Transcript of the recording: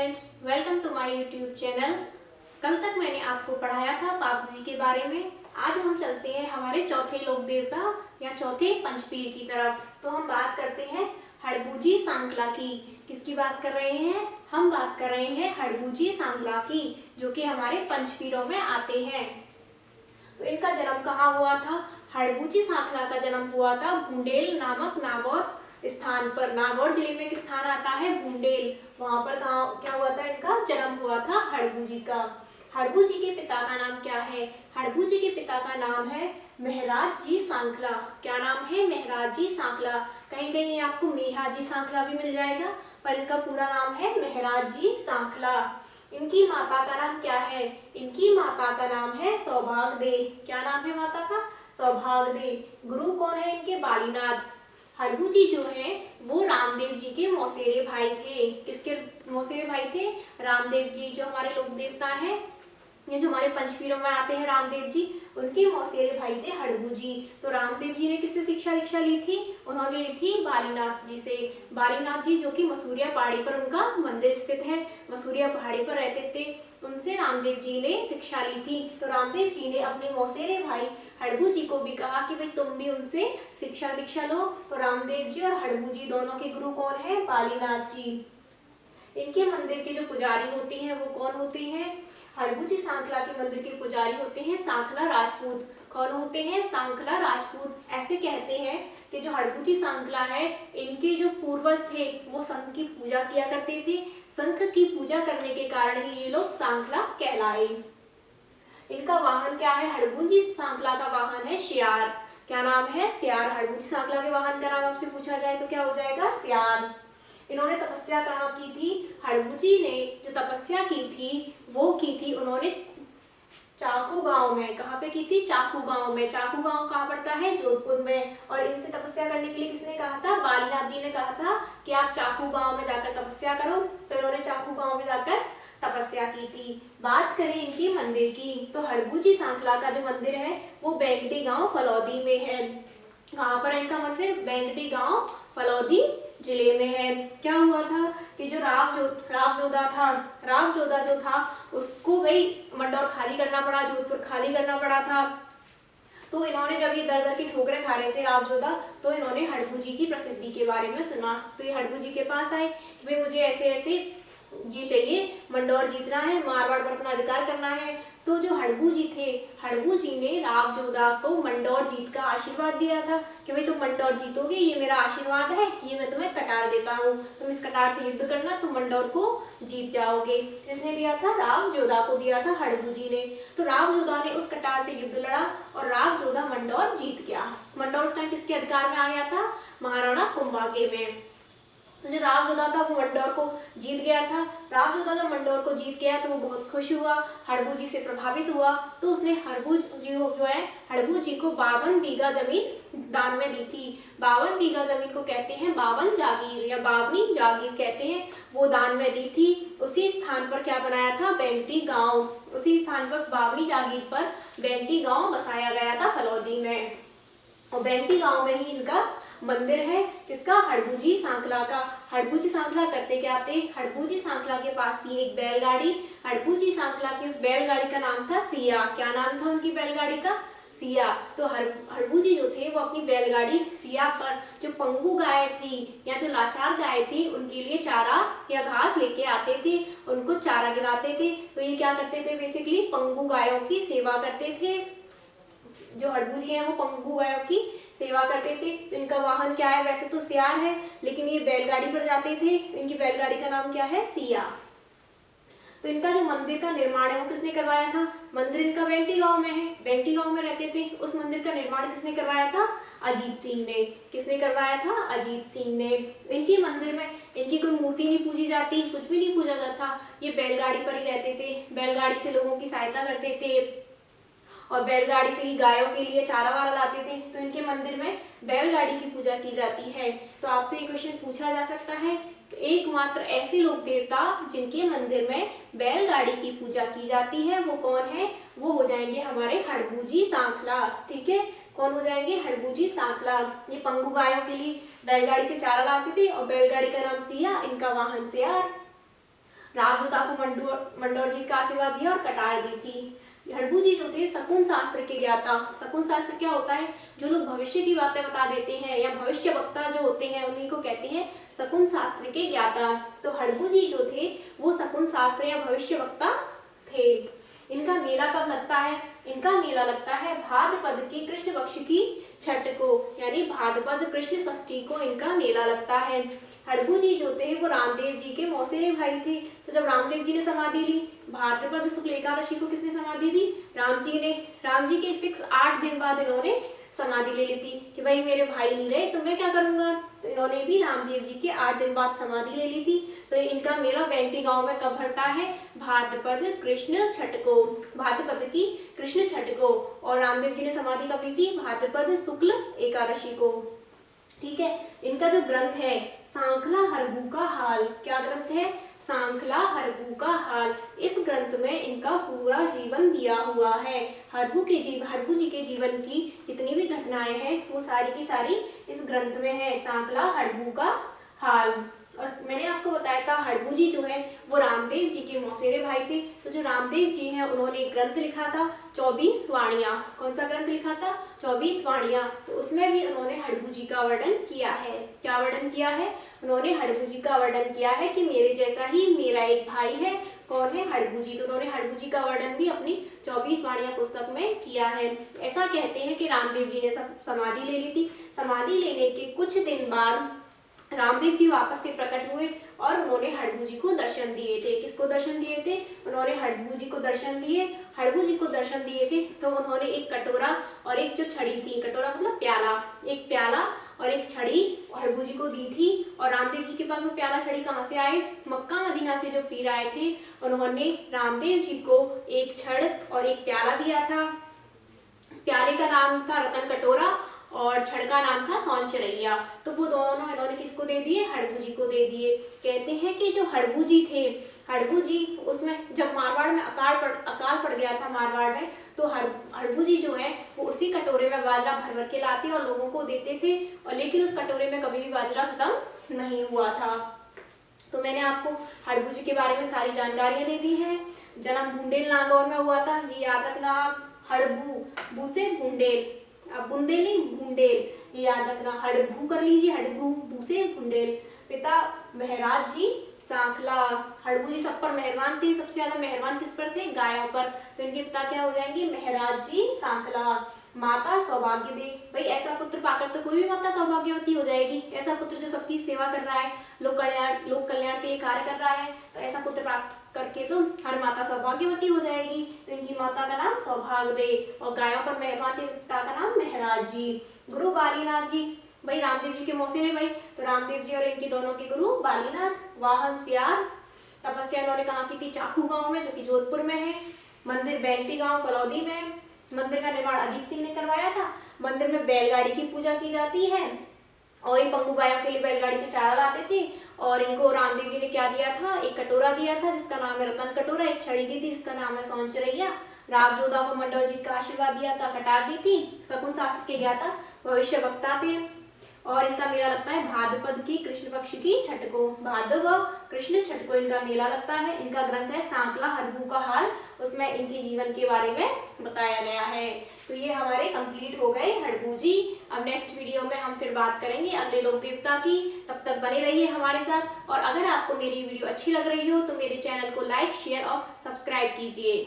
Friends, welcome to my YouTube channel. कल तक मैंने आपको पढ़ाया था बापू जी के बारे में। आज हम चलते हैं हमारे चौथे लोक देवता या चौथे पंचपीर की तरफ। तो हम बात करते हैं हड़बूजी सांकला की। किसकी बात कर रहे हैं? हम बात कर रहे हैं हड़बूजी सांकला की, जो कि हमारे पंचपीरों में आते हैं। तो इनका जन्म कहाँ हुआ था? हड़बूजी सांकला का जन्म हुआ था भूंडेल नामक नागौर स्थान पर। नागौर जिले में एक स्थान आता है भूंडेल, वहां पर कहा क्या हुआ था? इनका जन्म हुआ था हड़बूजी का। हड़बूजी के पिता का नाम क्या है? हड़बूजी के पिता का नाम है महराज जी सांकला। क्या नाम है? महराज जी सांकला। कहीं कहीं आपको मेहाजी सांकला भी मिल जाएगा, पर इनका पूरा नाम है महराज जी सांकला। इनकी माता का नाम क्या है? इनकी माता का नाम है सौभाग्य दे। क्या नाम है माता का? सौभाग्य दे। गुरु कौन है इनके? बालीनाथ। हड़बूजी जो है वो रामदेव जी के मौसेरे भाई थे। किसके मौसेरे भाई थे? रामदेव जी, जो हमारे लोक देवता हैं, ये जो हमारे पंचपीरों में आते हैं रामदेव जी, उनके मौसेरे भाई थे हड़बूजी। तो रामदेव जी ने किससे दीक्षा ली थी? उन्होंने ली थी बालीनाथ जी से। बालीनाथ जी जो कि मसूरिया पहाड़ी पर उनका मंदिर स्थित है, मसूरिया पहाड़ी पर रहते थे, उनसे रामदेव जी ने शिक्षा ली थी। तो रामदेव जी ने अपने मौसेरे भाई हड़बूजी को भी कहा कि भाई तुम भी उनसे शिक्षा दीक्षा लो। तो रामदेव जी और हड़बूजी दोनों के गुरु कौन है? बालीनाथ जी। इनके मंदिर के जो पुजारी होते हैं वो कौन होते हैं? हड़बूजी सांकला के मंदिर के पुजारी होते हैं सांकला राजपूत। कौन होते हैं? सांकला राजपूत। ऐसे कहते हैं कि जो हड़बूजी सांकला है, इनके जो पूर्वज थे वो शंख की पूजा किया करते थे। शंख की पूजा करने के कारण ही ये लोग सांकला कहलाए। इनका वाहन क्या है? हड़बूजी सांकला का वाहन है श्यार। क्या नाम है? श्यार। हड़बूजी सांकला के वाहन का नाम आपसे पूछा जाए तो क्या हो जाएगा? श्यार। इन्होंने तपस्या कहाँ की थी? हड़बूजी ने जो तपस्या की थी वो की थी उन्होंने चाकू गांव में। कहाँ पे की थी? चाकू गांव में। चाकू गांव कहाँ पड़ता है? जोधपुर में। और इनसे तपस्या करने के लिए किसने कहा था? बालीनाथ जी ने कहा था कि आप चाकू गांव में जाकर तपस्या करो। तो इन्होंने चाकू गांव में जाकर तपस्या की थी। बात करें इनके मंदिर की तो हड़बूजी सांकला का जो मंदिर है वो बेंगटी गांव फलौदी में है। कहाँ पर है इनका मंदिर? बेंगटी गांव फलौदी जिले में है। क्या हुआ था कि जो राव जोधा जो था उसको भाई मंडौर खाली करना पड़ा, जोधपुर खाली करना पड़ा था। तो इन्होंने जब ये दर दर की ठोकरें खा रहे थे राव जोधा, तो इन्होंने हड़बूजी की प्रसिद्धि के बारे में सुना। तो ये हड़बूजी के पास आए, भाई मुझे ऐसे ऐसे ये चाहिए, मंडौर जीतना है, मारवाड़ पर अपना अधिकार करना है। तो जो हड़बूजी थे, हड़बूजी ने राव जोधा को मंडौर जीत का आशीर्वाद दिया था कि भाई तुम मंडौर जीतोगे, ये मेरा आशीर्वाद है, ये मैं तुम्हें कटार देता हूँ, तुम इस कटार से युद्ध करना, तुम मंडौर को जीत जाओगे। किसने दिया था? राव जोधा को दिया था हड़बूजी ने। तो राव जोधा ने उस कटार से युद्ध लड़ा और राव जोधा मंडौर जीत गया। मंडौर उस टाइम किसके अधिकार में आ गया था? महाराणा कुंभाके में। तो जो राव जोधा था वो मंडौर को जीत गया था। राव जोधा जब मंडौर को जीत गया तो वो बहुत खुश हुआ, हड़बूजी से प्रभावित हुआ। तो उसने हड़बूजी जो है हड़बूजी को 52 बीघा जमीन दान में दी थी। 52 बीघा जमीन को कहते हैं 52 जागीर या बावनी जागीर कहते हैं, वो दान में दी थी। उसी स्थान पर क्या बनाया था? बेंगटी गांव। उसी स्थान पर बावनी जागीर पर बेंगटी गांव बसाया गया था फलौदी में। और बेंगटी गांव में ही इनका मंदिर है। किसका? हड़बूजी सांकला का। हड़बूजी सांकला करते क्या थे? हड़बूजी सांकला के पास थी एक बैलगाड़ी। हड़बूजी सांकला की उस बैलगाड़ी का नाम था सिया। क्या नाम था उनकी बैलगाड़ी का? सिया। तो हड़बूजी जो थे वो अपनी बैलगाड़ी सिया पर जो पंगु गाय थी या जो लाचार गाय थी उनके लिए चारा या घास लेके आते थे, उनको चारा खिलाते थे। तो ये क्या करते थे? बेसिकली पंगु गायों की सेवा करते थे। जो हड़बूजी हैं वो पंगु गायों की सेवा करते थे। तो इनका वाहन क्या है? वैसे तो सियार है, लेकिन ये बैलगाड़ी पर जाते थे। इनकी बैलगाड़ी का नाम क्या है? सिया। तो इनका जो मंदिर का निर्माण है वो किसने करवाया था? मंदिर इनका बेंगटी गांव में है, बेंगटी गांव में रहते थे। उस मंदिर का निर्माण किसने करवाया था? अजीत सिंह ने। किसने करवाया था? अजीत सिंह ने। इनके मंदिर में इनकी कोई मूर्ति नहीं पूजी जाती, कुछ भी नहीं पूजा जाता। ये बैलगाड़ी पर ही रहते थे, बैलगाड़ी से लोगों की सहायता करते थे और बैलगाड़ी से ही गायों के लिए चारा वारा लाते थे। तो इनके मंदिर में बैलगाड़ी की पूजा की जाती है। तो आपसे ये क्वेश्चन पूछा जा सकता है, एकमात्र ऐसे लोक देवता जिनके मंदिर में बैलगाड़ी की पूजा की जाती है वो कौन है? वो हो जाएंगे हमारे हड़बूजी सांकला। ठीक है, कौन हो जाएंगे? हड़बूजी सांकला। ये पंगु गायों के लिए बैलगाड़ी से चारा लाते थे और बैलगाड़ी का नाम सिया, इनका वाहन सियार। राजदूता को मंडोर जी का आशीर्वाद दिया और कटार दी थी। हड़बू जी जो थे शकुन शास्त्र के ज्ञाता। शकुन शास्त्र क्या होता है? जो लोग भविष्य की बातें बता देते हैं या भविष्य वक्ता जो होते हैं उन्हीं को कहते हैं शकुन शास्त्र के ज्ञाता। तो हड़बू जी जो थे वो शकुन शास्त्र या भविष्य वक्ता थे। इनका मेला कब लगता है? इनका मेला लगता है भाद्रपद की कृष्ण पक्ष की छठ को, यानी भाद्रपद कृष्ण षष्ठी को इनका मेला लगता है। हड़बू जी जो थे वो रामदेव जी के मौसेरे भाई थे। तो जब रामदेव जी ने समाधि ली, भाद्रपद शुक्ल एकादशी को किसने समाधि दी? राम जी ने। राम जी के फिक्स 8 दिन बाद इन्होंने समाधि ले ली थी कि भाई मेरे भाई नहीं रहे तो मैं क्या करूंगा। तो इन्होंने भी रामदेव जी के 8 दिन बाद समाधि ले ली थी। तो इनका मेला वेंटी गांव में कब भरता है? भाद्रपद कृष्ण छठ को, भाद्रपद की कृष्ण छठ को। और रामदेव जी ने समाधि कब ली थी? भाद्रपद शुक्ल एकादशी को। ठीक है। इनका जो ग्रंथ है सांखला हरबू का हाल, क्या ग्रंथ है? सांखला हरबू का हाल। इस ग्रंथ में इनका पूरा जीवन दिया हुआ है। हरबू जी के जीवन की जितनी भी घटनाएं हैं वो सारी की सारी इस ग्रंथ में है, सांखला हरबू का हाल। और मैंने आपको बताया था हड़बू जी जो है वो रामदेव जी के मौसेरे भाई थे। तो जो रामदेव जी हैं उन्होंने एक ग्रंथ लिखा था 24 वाणियां। कौन सा ग्रंथ लिखा था? 24 वाणियां। तो उसमें भी उन्होंने हड़बू जी का वर्णन किया है। क्या वर्णन किया है? उन्होंने हड़बू जी का वर्णन किया है कि मेरे जैसा ही मेरा एक भाई है। कौन है? हड़बू जी। तो उन्होंने हड़बू जी का वर्णन भी अपनी 24 वाणियां पुस्तक में किया है। ऐसा कहते हैं कि रामदेव जी ने समाधि ले ली थी। समाधि लेने के कुछ दिन बाद रामदेव जी वापस से प्रकट हुए और उन्होंने हड़बू जी को दर्शन दिए थे। किसको दर्शन दिए थे? उन्होंने हड़बू जी को दर्शन दिए। हड़बू जी को दर्शन दिए थे तो उन्होंने एक कटोरा और एक जो छड़ी थी, कटोरा मतलब प्याला, एक प्याला और एक छड़ी हड़बू जी को दी थी। और रामदेव जी के पास वो प्याला छड़ी कहाँ से आए? मक्का मदीना से जो पीर आए थे उन्होंने रामदेव जी को एक छड़ और एक प्याला दिया था। उस प्याले का नाम था रतन कटोरा और छड़ का नाम था सौंचरैया। तो वो दोनों इन्होंने किसको दे दिए? हड़बू जी को दे दिए। कहते हैं कि जो हड़बू जी थे, हड़बू जी उसमें जब मारवाड़ में अकाल पड़ गया था मारवाड़ में, तो हड़बू जी जो है वो उसी कटोरे में बाजरा भर भर के लाते और लोगों को देते थे। और लेकिन उस कटोरे में कभी भी बाजरा खत्म नहीं हुआ था। तो मैंने आपको हड़बू जी के बारे में सारी जानकारियां दे दी है। जन्म बुंदेल नागौर में हुआ था, ये याद रखना आप। हड़बू, बू से बुंदेल, अब बुंदेल नहीं बुंदेल, ये याद रखना। हड़बू कर लीजिए, हड़बू, बू से बुंदेल। पिता महराज जी सांखला। हड़बू जी सब पर मेहरबान थे। सबसे ज्यादा मेहरबान किस पर थे? गायों पर। तो इनके पिता क्या हो जाएंगे? महराज जी सांखला। माता सौभाग्य दे। भाई ऐसा पुत्र पाकर तो कोई भी माता सौभाग्यवती हो जाएगी। ऐसा पुत्र जो सबकी सेवा कर रहा है, लोक कल्याण के लिए कार्य कर रहा है, तो ऐसा पुत्र प्राप्त करके तो हर माता सौभाग्यवती हो जाएगी। तो इनकी माता का नाम सौभाग्य दे और गायों पर मेहरबान थे, पिता का नाम महराज जी। गुरु बालीनाथ जी, भाई रामदेव जी के मौसेरे भाई, तो रामदेव जी और इनके दोनों के गुरु बालीनाथ। वाहन सियार। तपस्या इन्होंने कहाँ की थी? चाकू गांव में, जो कि जोधपुर में है। मंदिर बैंटी गांव फलौदी में। मंदिर का निर्माण अजीत सिंह ने करवाया था। मंदिर में बैलगाड़ी की पूजा की जाती है और ये पंगु गायों के लिए बैलगाड़ी से चारा लाते थे। और इनको रामदेव जी ने क्या दिया था? एक कटोरा दिया था जिसका नाम है रतन कटोरा। एक छड़ी दी थी जिसका नाम है सौंचरैया। रामजोधा को मंडोर जी का आशीर्वाद दिया था, कटार दी थी। शकुन शास्त्र के ज्ञाता, भविष्य वक्ता थे। और इनका मेला लगता है भाद्रपद की कृष्ण पक्ष की छठ को। भाद्र कृष्ण छठ को इनका मेला लगता है। इनका ग्रंथ है सांखला हरबू का हाल, उसमें इनके जीवन के बारे में बताया गया है। तो ये हमारे कंप्लीट हो गए हड़बू जी। अब नेक्स्ट वीडियो में हम फिर बात करेंगे अगले लोक देवता की। तब तक बने रहिए हमारे साथ। और अगर आपको मेरी वीडियो अच्छी लग रही हो तो मेरे चैनल को लाइक, शेयर और सब्सक्राइब कीजिए।